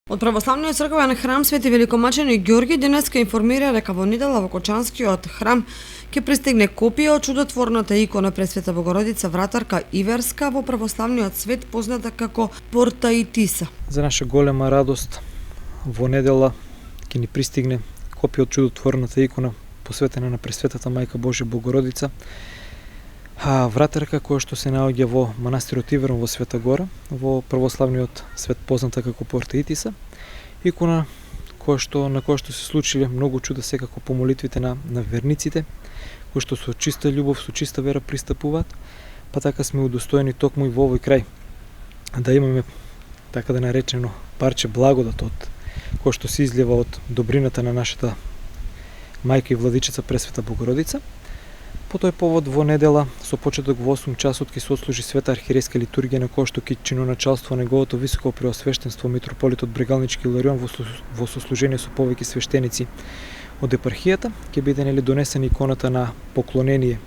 Од православниот црковен храм Свети Великомаченик Ѓорги денеска информира дека во недела во Кочанскиот храм ќе пристигне копија од чудотворната икона Пресвета Богородица Вратарка Иверска во православниот свет позната како Портаитиса. За наша голема радост во недела ќе ни пристигне копија од чудотворната икона посветена на Пресветата Мајка Божја Богородица, вратарка која што се наоѓа во манастирот Иверон во Света Гора, во православниот свет позната како Портаитиса, икона на која што се случиле многу чуда секако по молитвите на верниците, кои што со чиста љубов, со чиста вера пристапуваат, па така сме удостоени токму и во овој крај да имаме, така да наречено, парче благодат од кој што се излива од добрината на нашата мајка и владичица Пресвета Богородица. По тој повод во недела со почеток во 8 часот ќе се отслужи света архиерейска литургија на која што ќе чиноначалство неговото високо преосвештенство митрополитот Брегалнички Иларион во сослужение со повеќе свештеници од епархијата ќе биде донесена иконата на поклонение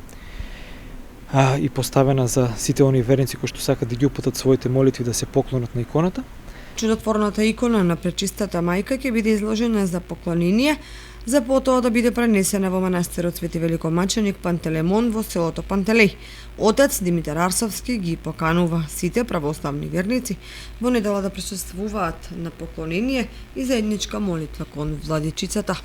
и поставена за сите оние верници кои што сакат да ги упатат своите молитви да се поклонат на иконата. Чудотворната икона на Пречистата Мајка ќе биде изложена за поклонение, за потоа да биде пренесена во манастирот Свети Великомаченик Пантелеймон во селото Пантелеј. Отец Димитар Арсовски ги поканува сите православни верници во недела да присуствуваат на поклонение и заедничка молитва кон владичицата.